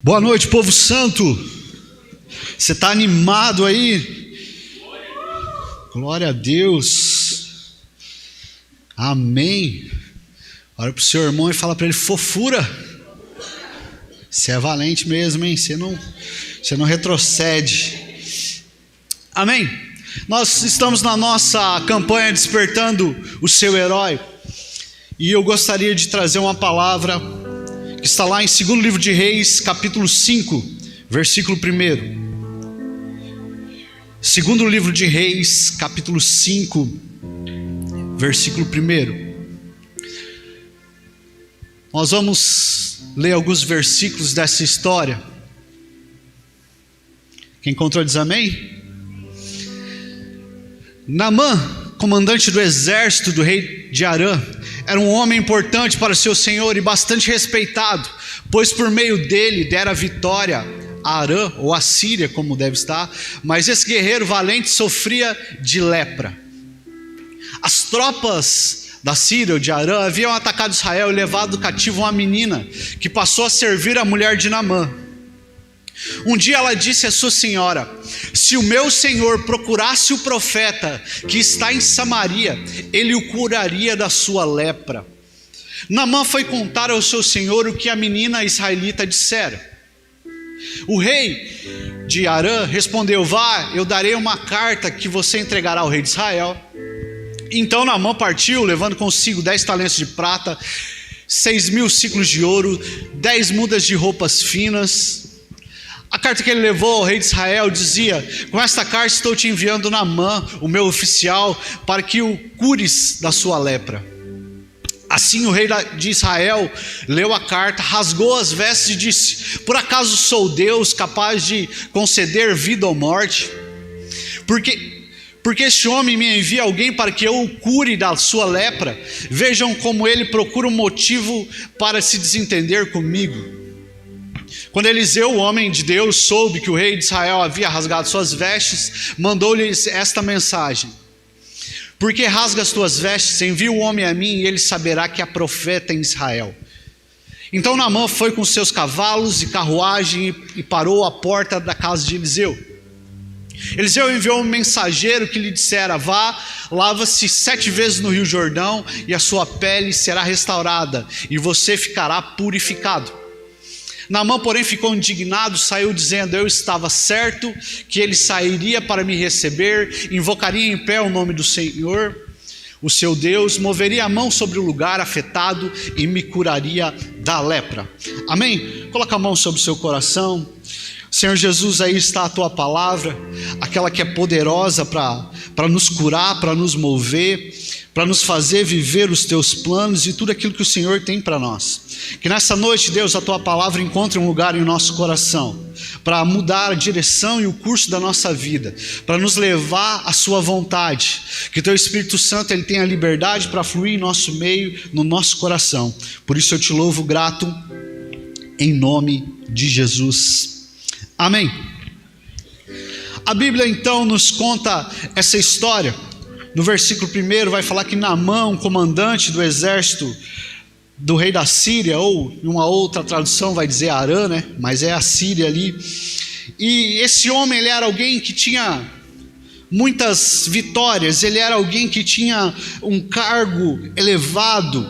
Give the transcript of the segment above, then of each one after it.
Boa noite, povo santo. Você está animado aí? Glória a Deus. Amém. Olha para o seu irmão e fala para ele: fofura. Você é valente mesmo, hein? Você não retrocede. Amém. Nós estamos na nossa campanha Despertando o Seu Herói, e eu gostaria de trazer uma palavra que está lá em 2º livro de Reis, capítulo 5, versículo 1. 2º livro de Reis, capítulo 5, versículo 1. Nós vamos ler alguns versículos dessa história. Quem encontrou diz amém? Naamã, comandante do exército do rei de Arã, era um homem importante para seu senhor e bastante respeitado, pois por meio dele dera vitória a Arã, ou a Síria, como deve estar. Mas esse guerreiro valente sofria de lepra. As tropas da Síria, ou de Arã, haviam atacado Israel e levado cativo uma menina, que passou a servir a mulher de Naamã. Um dia ela disse à sua senhora: se o meu senhor procurasse o profeta que está em Samaria, ele o curaria da sua lepra. Naamã foi contar ao seu senhor o que a menina israelita dissera. O rei de Arã respondeu: vá, eu darei uma carta que você entregará ao rei de Israel. Então Naamã partiu, levando consigo 10 talentos de prata, 6.000 ciclos de ouro, 10 mudas de roupas finas. A carta que ele levou ao rei de Israel dizia: com esta carta estou te enviando Naamã, o meu oficial, para que o cures da sua lepra. Assim o rei de Israel leu a carta, rasgou as vestes e disse: por acaso sou Deus capaz de conceder vida ou morte? Porque este homem me envia alguém para que eu o cure da sua lepra. Vejam como ele procura um motivo para se desentender comigo. Quando Eliseu, o homem de Deus, soube que o rei de Israel havia rasgado suas vestes, mandou-lhes esta mensagem: por que rasga as tuas vestes? Envia o homem a mim e ele saberá que há profeta em Israel. Então Naamã foi com seus cavalos e carruagem e parou à porta da casa de Eliseu. Eliseu enviou um mensageiro que lhe dissera: vá, lava-se 7 vezes no rio Jordão e a sua pele será restaurada e você ficará purificado. Naamã, porém, ficou indignado, saiu dizendo: eu estava certo que ele sairia para me receber, invocaria em pé o nome do Senhor, o seu Deus, moveria a mão sobre o lugar afetado e me curaria da lepra. Amém? Coloca a mão sobre o seu coração. Senhor Jesus, aí está a tua palavra, aquela que é poderosa para nos curar, para nos mover, para nos fazer viver os teus planos e tudo aquilo que o Senhor tem para nós. Que nessa noite, Deus, a tua palavra encontre um lugar em nosso coração, para mudar a direção e o curso da nossa vida, para nos levar à sua vontade. Que teu Espírito Santo ele tenha liberdade para fluir em nosso meio, no nosso coração. Por isso eu te louvo grato, em nome de Jesus. Amém. A Bíblia então nos conta essa história. No versículo 1 vai falar que Naamã, um comandante do exército do rei da Síria, ou em uma outra tradução vai dizer Arã, né? Mas é a Síria ali. E esse homem, ele era alguém que tinha muitas vitórias, ele era alguém que tinha um cargo elevado,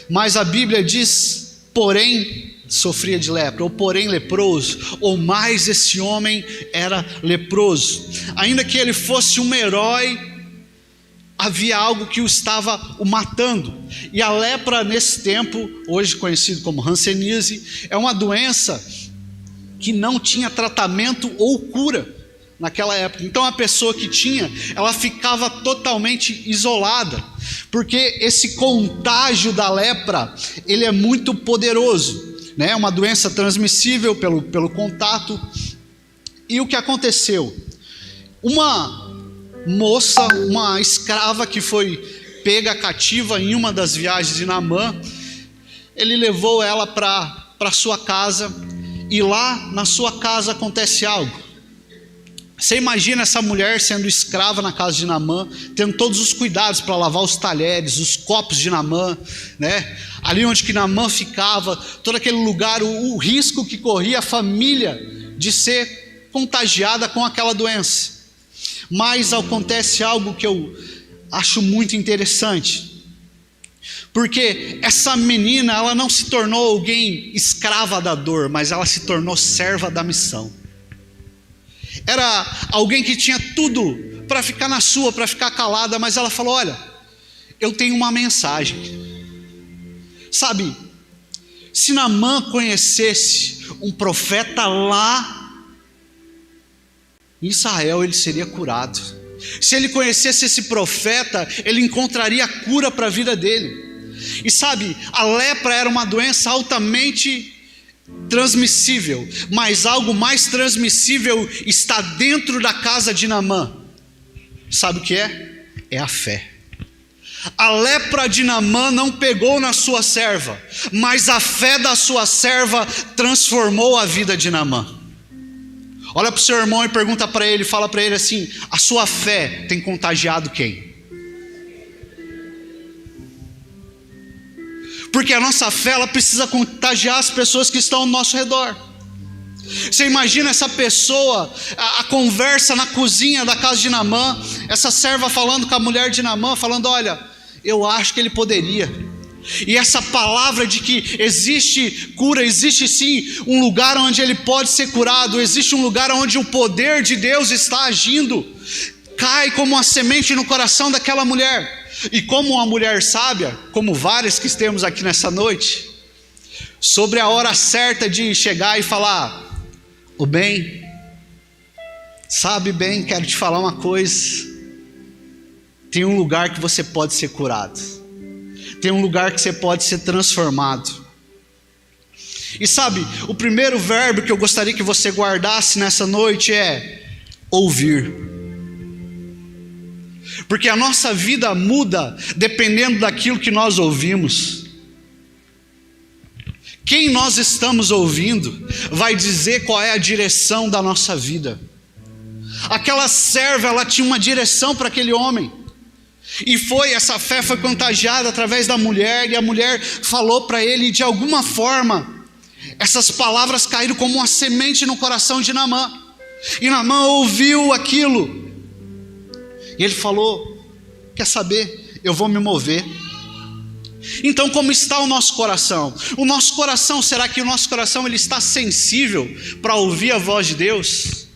mas a Bíblia diz, porém, sofria de lepra, ou porém leproso, ou mais, esse homem era leproso. Ainda que ele fosse um herói, havia algo que o estava o matando. E a lepra nesse tempo, hoje conhecido como hanseníase, é uma doença que não tinha tratamento ou cura naquela época. Então a pessoa que tinha, ela ficava totalmente isolada, porque esse contágio da lepra, ele é muito poderoso, né? É uma doença transmissível pelo contato. E o que aconteceu? Uma moça, uma escrava que foi pega cativa em uma das viagens de Naamã, ele levou ela para sua casa, e lá na sua casa acontece algo. Você imagina essa mulher sendo escrava na casa de Naamã, tendo todos os cuidados para lavar os talheres, os copos de Naamã, né? Ali onde que Naamã ficava, todo aquele lugar, o risco que corria a família de ser contagiada com aquela doença. Mas acontece algo que eu acho muito interessante, porque essa menina, ela não se tornou alguém escrava da dor, mas ela se tornou serva da missão. Era alguém que tinha tudo para ficar na sua, para ficar calada, mas ela falou: olha, eu tenho uma mensagem. Sabe, se Naamã conhecesse um profeta lá em Israel, ele seria curado. Se ele conhecesse esse profeta, ele encontraria cura para a vida dele. E sabe, a lepra era uma doença altamente transmissível, mas algo mais transmissível está dentro da casa de Naamã. Sabe o que é? É a fé. A lepra de Naamã não pegou na sua serva, mas a fé da sua serva transformou a vida de Naamã. Olha para o seu irmão e pergunta para ele, fala para ele assim: a sua fé tem contagiado quem? Porque a nossa fé, ela precisa contagiar as pessoas que estão ao nosso redor. Você imagina essa pessoa, a conversa na cozinha da casa de Naamã, essa serva falando com a mulher de Naamã, falando: olha, eu acho que ele poderia. E essa palavra de que existe cura, existe sim um lugar onde ele pode ser curado, existe um lugar onde o poder de Deus está agindo, cai como uma semente no coração daquela mulher. E como uma mulher sábia, como várias que temos aqui nessa noite, sobre a hora certa de chegar e falar: o bem, sabe bem, quero te falar uma coisa, tem um lugar que você pode ser curado, tem um lugar que você pode ser transformado. E sabe, o primeiro verbo que eu gostaria que você guardasse nessa noite é ouvir. Porque a nossa vida muda dependendo daquilo que nós ouvimos. Quem nós estamos ouvindo vai dizer qual é a direção da nossa vida. Aquela serva, ela tinha uma direção para aquele homem. E essa fé foi contagiada através da mulher, e a mulher falou para ele, e de alguma forma, essas palavras caíram como uma semente no coração de Naamã. E Naamã ouviu aquilo. E ele falou: quer saber, eu vou me mover. Então, como está o nosso coração? O nosso coração, será que o nosso coração ele está sensível para ouvir a voz de Deus?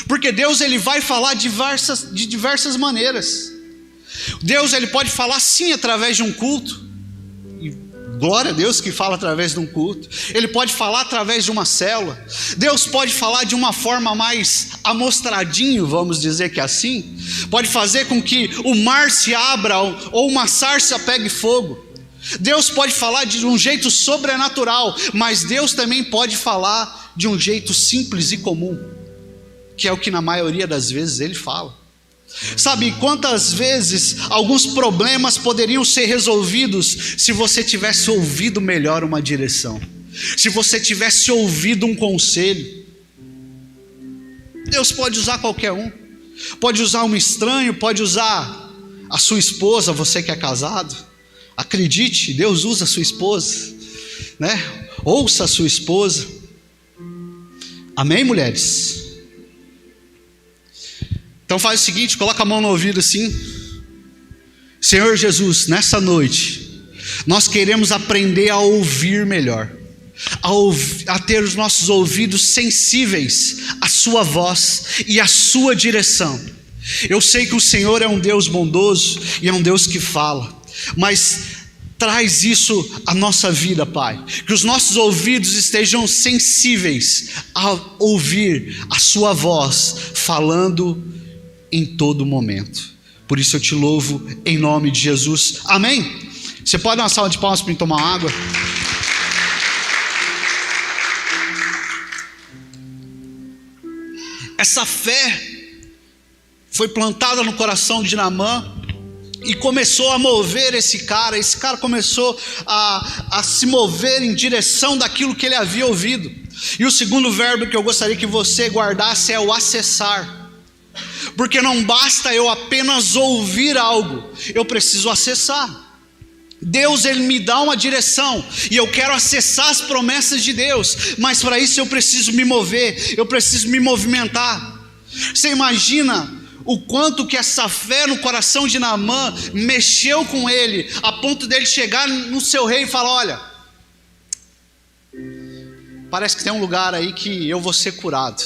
Porque Deus ele vai falar de diversas maneiras. Deus ele pode falar sim através de um culto. Glória a Deus que fala através de um culto. Ele pode falar através de uma célula. Deus pode falar de uma forma mais amostradinho, vamos dizer que é assim. Pode fazer com que o mar se abra ou uma sarça pegue fogo. Deus pode falar de um jeito sobrenatural, mas Deus também pode falar de um jeito simples e comum, que é o que na maioria das vezes Ele fala. Sabe quantas vezes alguns problemas poderiam ser resolvidos se você tivesse ouvido melhor uma direção, se você tivesse ouvido um conselho? Deus pode usar qualquer um, pode usar um estranho, pode usar a sua esposa, você que é casado. Acredite, Deus usa a sua esposa, né? Ouça a sua esposa. Amém, mulheres? Então faz o seguinte, coloca a mão no ouvido assim: Senhor Jesus, nessa noite nós queremos aprender a ouvir melhor, a ter os nossos ouvidos sensíveis à sua voz e à sua direção. Eu sei que o Senhor é um Deus bondoso e é um Deus que fala, mas traz isso à nossa vida, Pai, que os nossos ouvidos estejam sensíveis a ouvir a sua voz falando em todo momento. Por isso eu te louvo em nome de Jesus, amém? Você pode dar uma salva de palmas para mim tomar água? Essa fé foi plantada no coração de Naamã e começou a mover esse cara começou a se mover em direção daquilo que ele havia ouvido. E o segundo verbo que eu gostaria que você guardasse é o acessar. Porque não basta eu apenas ouvir algo, eu preciso acessar. Deus, Ele me dá uma direção, e eu quero acessar as promessas de Deus, mas para isso eu preciso me mover, eu preciso me movimentar. Você imagina o quanto que essa fé no coração de Naamã mexeu com ele, a ponto dele chegar no seu rei e falar: olha, parece que tem um lugar aí que eu vou ser curado.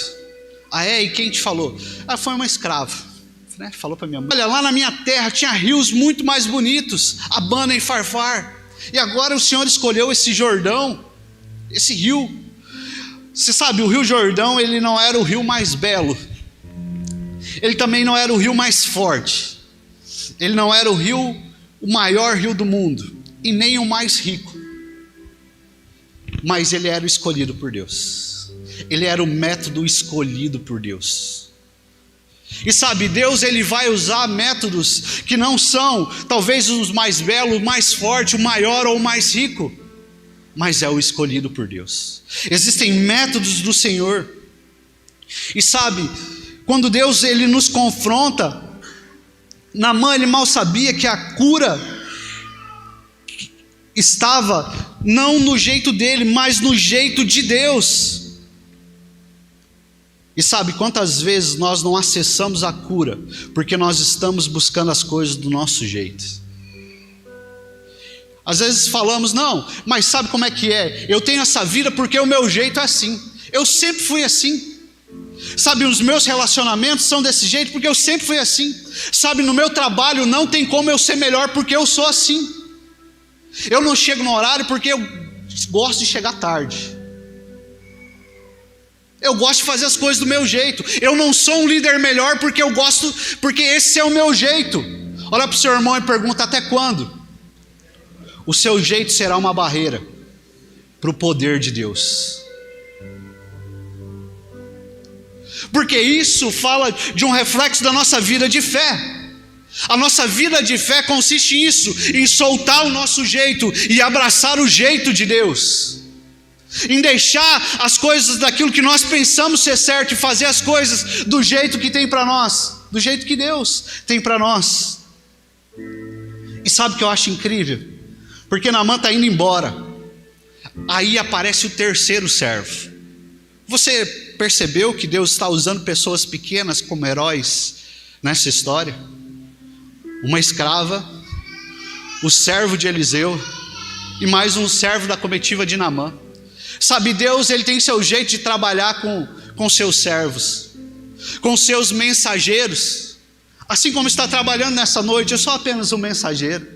Ah é? E quem te falou? Ah, foi uma escrava, né? Falou para minha mãe: olha, lá na minha terra tinha rios muito mais bonitos, Abana e Farfar, e agora o Senhor escolheu esse Jordão, esse rio. Você sabe, o rio Jordão, ele não era o rio mais belo, ele também não era o rio mais forte, ele não era o maior rio do mundo, e nem o mais rico, mas ele era o escolhido por Deus, ele era o método escolhido por Deus. E sabe, Deus, Ele vai usar métodos que não são talvez os mais belos, o mais forte, o maior ou o mais rico, mas é o escolhido por Deus. Existem métodos do Senhor. E sabe, quando Deus Ele nos confronta, Naamã, ele mal sabia que a cura estava não no jeito dele, mas no jeito de Deus. E sabe quantas vezes nós não acessamos a cura porque nós estamos buscando as coisas do nosso jeito? Às vezes falamos: não, mas sabe como é que é? Eu tenho essa vida porque o meu jeito é assim, eu sempre fui assim. Sabe, os meus relacionamentos são desse jeito porque eu sempre fui assim. Sabe, no meu trabalho não tem como eu ser melhor porque eu sou assim. Eu não chego no horário porque eu gosto de chegar tarde. Eu gosto de fazer as coisas do meu jeito. Eu não sou um líder melhor porque eu gosto, porque esse é o meu jeito. Olha para o seu irmão e pergunta: até quando? O seu jeito será uma barreira para o poder de Deus. Porque isso fala de um reflexo da nossa vida de fé. A nossa vida de fé consiste nisso, em soltar o nosso jeito e abraçar o jeito de Deus, em deixar as coisas daquilo que nós pensamos ser certo e fazer as coisas do jeito que tem para nós, do jeito que Deus tem para nós. E sabe o que eu acho incrível? Porque Naamã está indo embora, aí aparece o terceiro servo. Você percebeu que Deus está usando pessoas pequenas como heróis nessa história? Uma escrava, o servo de Eliseu e mais um servo da comitiva de Naamã. Sabe, Deus, Ele tem seu jeito de trabalhar com seus servos, com seus mensageiros, assim como está trabalhando nessa noite. Eu sou apenas um mensageiro.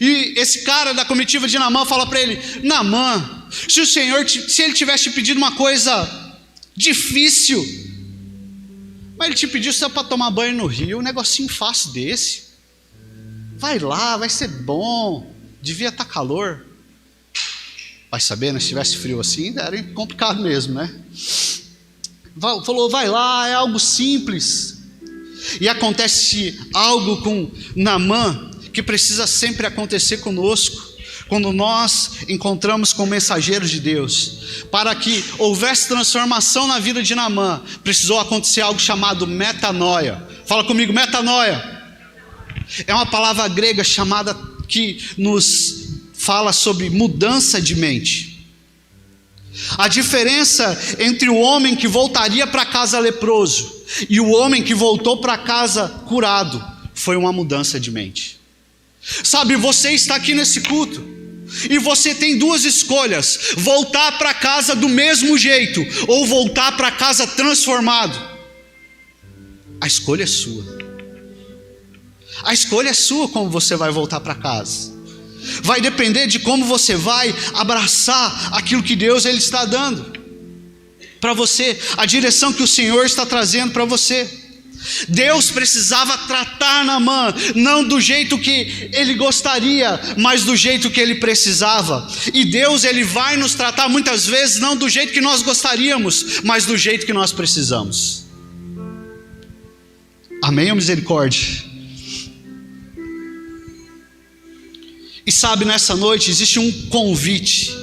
E esse cara da comitiva de Naamã fala para ele: Naamã, se ele tivesse te pedido uma coisa difícil, mas ele te pediu só para tomar banho no rio, um negocinho fácil desse, vai lá, vai ser bom, devia estar calor. Vai saber, né? Se tivesse frio assim, era complicado mesmo, né? Falou: vai lá, é algo simples. E acontece algo com Naamã que precisa sempre acontecer conosco, quando nós encontramos com mensageiros de Deus. Para que houvesse transformação na vida de Naamã, precisou acontecer algo chamado metanoia. Fala comigo: metanoia. É uma palavra grega chamada que nos fala sobre mudança de mente. A diferença entre o homem que voltaria para casa leproso e o homem que voltou para casa curado foi uma mudança de mente. Sabe, você está aqui nesse culto e você tem duas escolhas: voltar para casa do mesmo jeito ou voltar para casa transformado. A escolha é sua. A escolha é sua como você vai voltar para casa. Vai depender de como você vai abraçar aquilo que Deus Ele está dando para você, a direção que o Senhor está trazendo para você. Deus precisava tratar Naamã, não do jeito que ele gostaria, mas do jeito que ele precisava. E Deus, Ele vai nos tratar muitas vezes não do jeito que nós gostaríamos, mas do jeito que nós precisamos. Amém ou misericórdia? E sabe, nessa noite existe um convite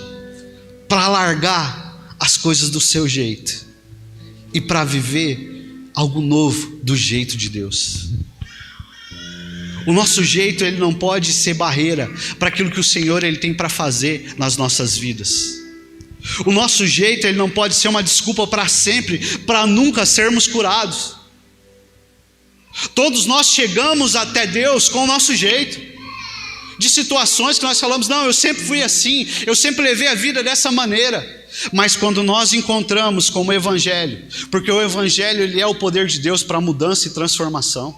para largar as coisas do seu jeito e para viver algo novo do jeito de Deus. O nosso jeito, ele não pode ser barreira para aquilo que o Senhor ele tem para fazer nas nossas vidas. O nosso jeito, ele não pode ser uma desculpa para sempre, para nunca sermos curados. Todos nós chegamos até Deus com o nosso jeito, de situações que nós falamos, não, eu sempre fui assim, eu sempre levei a vida dessa maneira. Mas quando nós encontramos com o Evangelho, porque o Evangelho ele é o poder de Deus para mudança e transformação,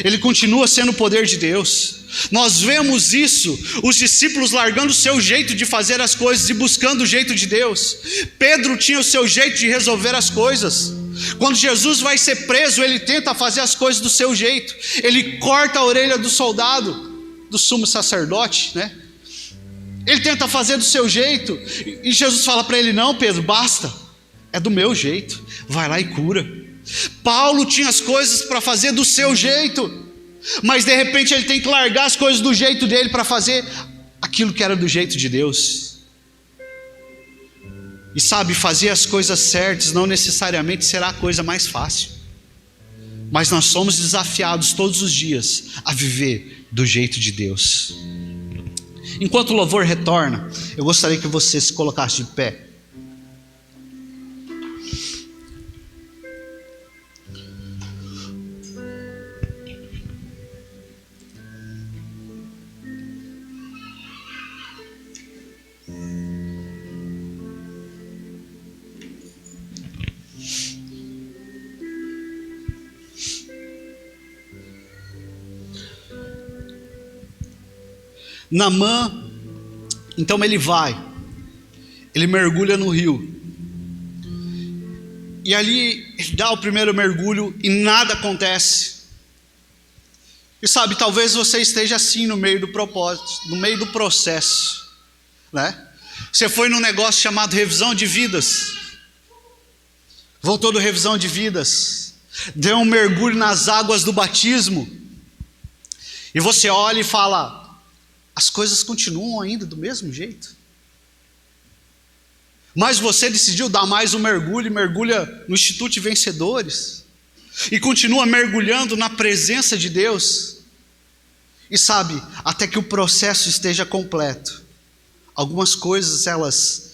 ele continua sendo o poder de Deus. Nós vemos isso, os discípulos largando o seu jeito de fazer as coisas e buscando o jeito de Deus. Pedro tinha o seu jeito de resolver as coisas. Quando Jesus vai ser preso, ele tenta fazer as coisas do seu jeito. Ele corta a orelha do soldado, do sumo sacerdote, né? Ele tenta fazer do seu jeito, e Jesus fala para ele, não Pedro, basta, é do meu jeito, vai lá e cura. Paulo tinha as coisas para fazer do seu jeito, mas de repente ele tem que largar as coisas do jeito dele para fazer aquilo que era do jeito de Deus. E sabe, fazer as coisas certas não necessariamente será a coisa mais fácil, mas nós somos desafiados todos os dias a viver do jeito de Deus. Enquanto o louvor retorna, eu gostaria que você se colocasse de pé. Naamã, então ele mergulha no rio, e ali ele dá o primeiro mergulho e nada acontece. E sabe, talvez você esteja assim no meio do propósito, no meio do processo, né? Você foi num negócio chamado revisão de vidas, voltou do revisão de vidas, deu um mergulho nas águas do batismo, e você olha e fala, as coisas continuam ainda do mesmo jeito. Mas você decidiu dar mais um mergulho, e mergulha no Instituto de Vencedores, e continua mergulhando na presença de Deus. E sabe, até que o processo esteja completo, algumas coisas elas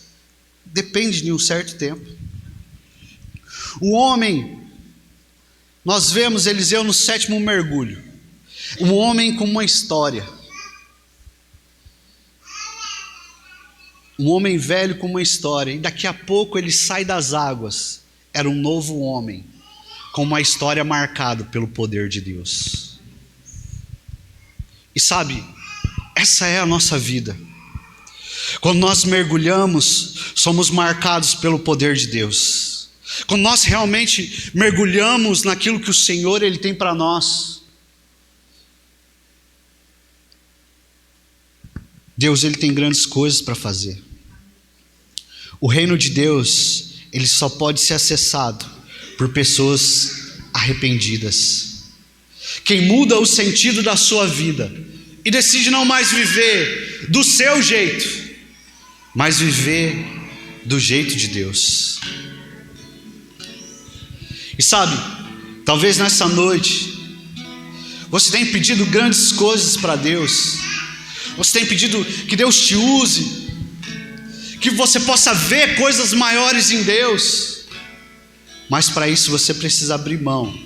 dependem de um certo tempo. O homem, nós vemos Eliseu no 7º mergulho, um homem com uma história. Um homem velho com uma história, e daqui a pouco ele sai das águas. Era um novo homem, com uma história marcada pelo poder de Deus. E sabe, essa é a nossa vida. Quando nós mergulhamos, somos marcados pelo poder de Deus. Quando nós realmente mergulhamos naquilo que o Senhor ele tem para nós, Deus ele tem grandes coisas para fazer. O reino de Deus, ele só pode ser acessado por pessoas arrependidas. Quem muda o sentido da sua vida e decide não mais viver do seu jeito, mas viver do jeito de Deus. E sabe, talvez nessa noite você tenha pedido grandes coisas para Deus. Você tem pedido que Deus te use, que você possa ver coisas maiores em Deus, mas para isso você precisa abrir mão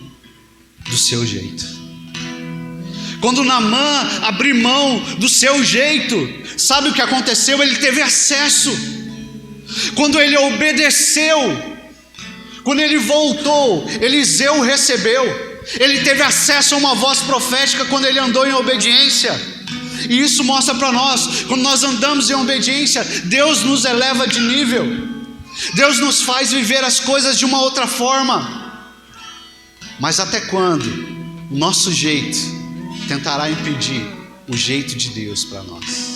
do seu jeito. Quando Naamã abriu mão do seu jeito, sabe o que aconteceu? Ele teve acesso. Quando ele obedeceu, quando ele voltou, Eliseu o recebeu. Ele teve acesso a uma voz profética quando ele andou em obediência. E isso mostra para nós, quando nós andamos em obediência, Deus nos eleva de nível. Deus nos faz viver as coisas de uma outra forma. Mas até quando o nosso jeito tentará impedir o jeito de Deus para nós?